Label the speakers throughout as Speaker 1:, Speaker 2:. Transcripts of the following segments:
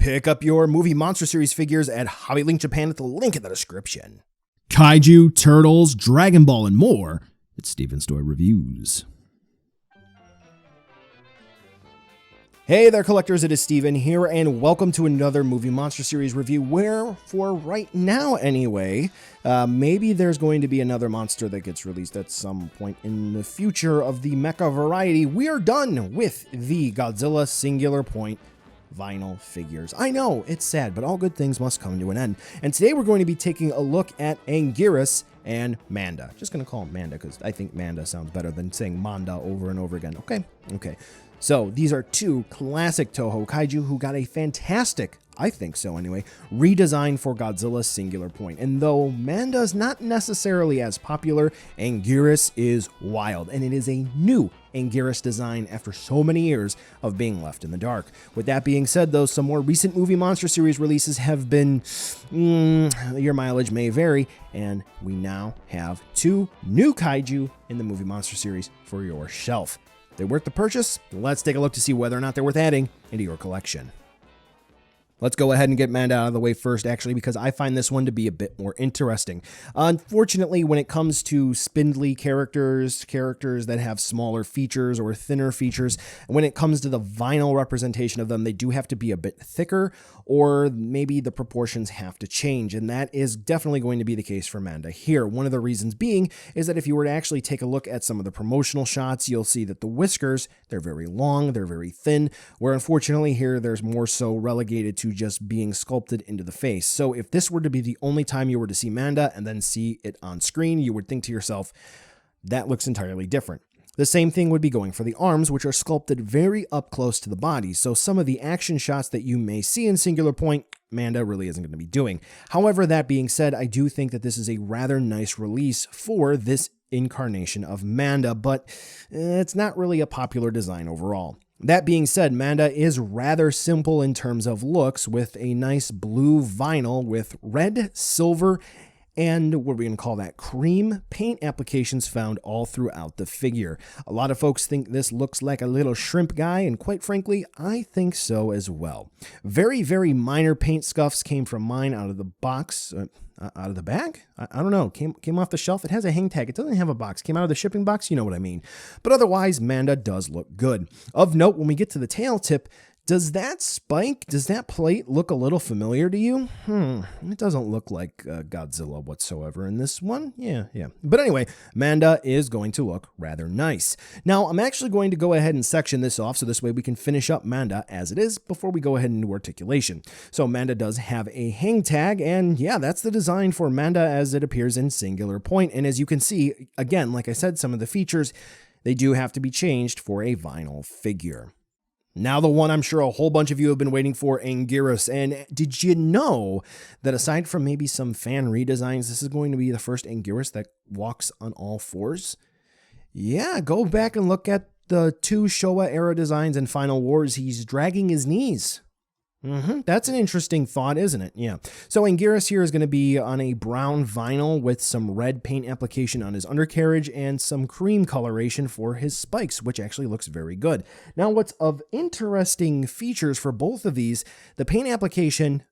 Speaker 1: Pick up your movie Monster Series figures at Hobby Link Japan at the link in the description.
Speaker 2: Kaiju, Turtles, Dragon Ball, and more. It's Steven's Toy Reviews.
Speaker 1: Hey there, collectors, it is Steven here, and welcome to another Movie Monster Series review where, for right now anyway, maybe there's going to be another monster that gets released at some point in the future of the mecha variety. We are done with the Godzilla Singular Point vinyl figures. I know, it's sad, but all good things must come to an end. And today we're going to be taking a look at Anguirus and Manda. Just going to call him Manda because I think Manda sounds better than saying Manda over and over again. Okay. So these are two classic Toho kaiju who got a fantastic, I think so anyway, redesign for Godzilla Singular Point. And though Manda is not necessarily as popular, Anguirus is wild. And it is a new Anguirus design after so many years of being left in the dark. With that being said, though, some more recent Movie Monster Series releases have been, your mileage may vary, and we now have two new kaiju in the Movie Monster Series for your shelf. They're worth the purchase? Let's take a look to see whether or not they're worth adding into your collection. Let's go ahead and get Manda out of the way first, actually, because I find this one to be a bit more interesting. Unfortunately, when it comes to spindly characters that have smaller features or thinner features, when it comes to the vinyl representation of them, they do have to be a bit thicker, or maybe the proportions have to change, and that is definitely going to be the case for Manda here. One of the reasons being is that if you were to actually take a look at some of the promotional shots, you'll see that the whiskers, they're very long, they're very thin, where unfortunately here there's more so relegated to just being sculpted into the face. So if this were to be the only time you were to see Manda and then see it on screen, you would think to yourself, that looks entirely different. The same thing would be going for the arms, which are sculpted very up close to the body. So some of the action shots that you may see in Singular Point, Manda really isn't going to be doing. However, that being said, I do think that this is a rather nice release for this incarnation of Manda, but it's not really a popular design overall. That being said, Manda is rather simple in terms of looks, with a nice blue vinyl with red, silver, and what are we going to call that, cream paint applications found all throughout the figure. A lot of folks think this looks like a little shrimp guy, and quite frankly, I think so as well. Very, very minor paint scuffs came from mine out of the box, out of the bag? I don't know, came off the shelf. It has a hang tag, it doesn't have a box, came out of the shipping box, you know what I mean. But otherwise, Manda does look good. Of note, when we get to the tail tip, does that spike, does that plate look a little familiar to you? It doesn't look like Godzilla whatsoever in this one. Yeah. But anyway, Manda is going to look rather nice. Now, I'm actually going to go ahead and section this off so this way we can finish up Manda as it is before we go ahead and do articulation. So Manda does have a hang tag, and yeah, that's the design for Manda as it appears in Singular Point. And as you can see, again, like I said, some of the features, they do have to be changed for a vinyl figure. Now the one I'm sure a whole bunch of you have been waiting for, Anguirus. And did you know that aside from maybe some fan redesigns, this is going to be the first Anguirus that walks on all fours? Yeah, go back and look at the two Showa era designs in Final Wars. He's dragging his knees. That's an interesting thought, isn't it? Yeah. So Anguirus here is going to be on a brown vinyl with some red paint application on his undercarriage and some cream coloration for his spikes, which actually looks very good. Now, what's of interesting features for both of these, the paint application,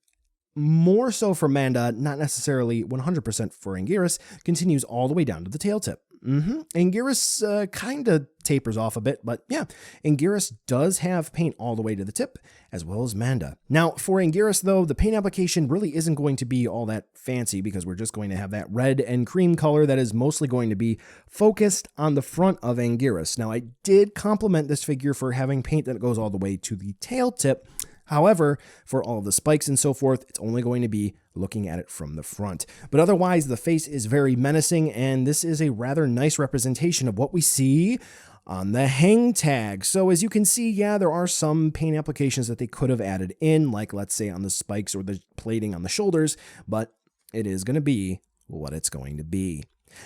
Speaker 1: more so for Manda, not necessarily 100% for Anguirus, continues all the way down to the tail tip. Anguirus kind of tapers off a bit, but yeah, Anguirus does have paint all the way to the tip, as well as Manda. Now, for Anguirus, though, the paint application really isn't going to be all that fancy because we're just going to have that red and cream color that is mostly going to be focused on the front of Anguirus. Now, I did compliment this figure for having paint that goes all the way to the tail tip. However, for all of the spikes and so forth, it's only going to be looking at it from the front. But otherwise, the face is very menacing, and this is a rather nice representation of what we see on the hang tag. So as you can see, yeah, there are some paint applications that they could have added in, like let's say on the spikes or the plating on the shoulders, but it is going to be what it's going to be.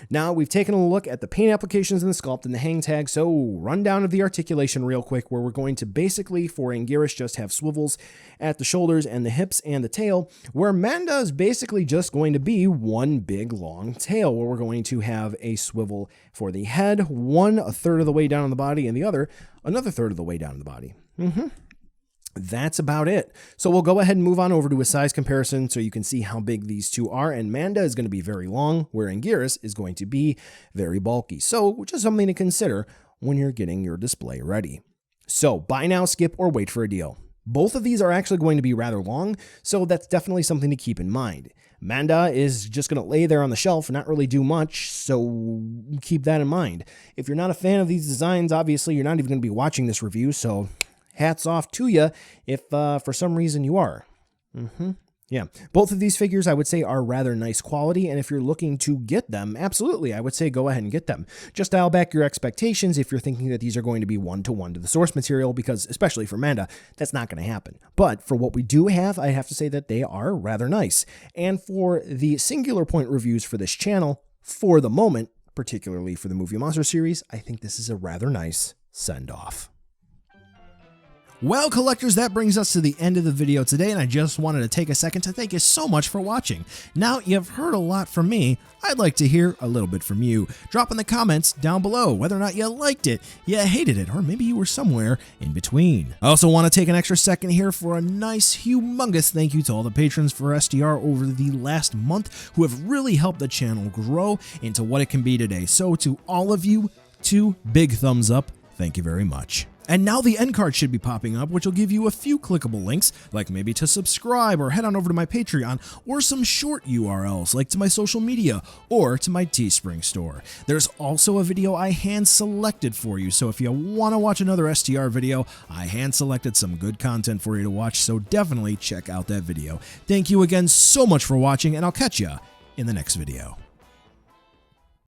Speaker 1: Now, we've taken a look at the paint applications in the sculpt and the hang tag, so rundown of the articulation real quick, where we're going to basically, for Anguirus, just have swivels at the shoulders and the hips and the tail, where Manda is basically just going to be one big long tail, where we're going to have a swivel for the head, one a third of the way down on the body, and the other another third of the way down on the body. That's about it. So we'll go ahead and move on over to a size comparison so you can see how big these two are. And Manda is going to be very long, where Anguirus is going to be very bulky. So just something to consider when you're getting your display ready. So buy now, skip, or wait for a deal. Both of these are actually going to be rather long, so that's definitely something to keep in mind. Manda is just going to lay there on the shelf and not really do much, so keep that in mind. If you're not a fan of these designs, obviously you're not even going to be watching this review, so hats off to you if for some reason you are. Yeah, both of these figures I would say are rather nice quality, and if you're looking to get them, absolutely, I would say go ahead and get them. Just dial back your expectations if you're thinking that these are going to be one-to-one to the source material, because especially for Manda, that's not going to happen. But for what we do have, I have to say that they are rather nice. And for the singular point reviews for this channel, for the moment, particularly for the Movie Monster series, I think this is a rather nice send-off.
Speaker 2: Well, collectors, that brings us to the end of the video today, and I just wanted to take a second to thank you so much for watching. Now, you've heard a lot from me. I'd like to hear a little bit from you. Drop in the comments down below whether or not you liked it, you hated it, or maybe you were somewhere in between. I also want to take an extra second here for a nice, humongous thank you to all the patrons for SDR over the last month who have really helped the channel grow into what it can be today. So to all of you, 2 big thumbs up. Thank you very much. And now the end card should be popping up, which will give you a few clickable links, like maybe to subscribe or head on over to my Patreon, or some short URLs like to my social media or to my Teespring store. There's also a video I hand selected for you, so if you want to watch another STR video, I hand selected some good content for you to watch, so definitely check out that video. Thank you again so much for watching, and I'll catch ya in the next video.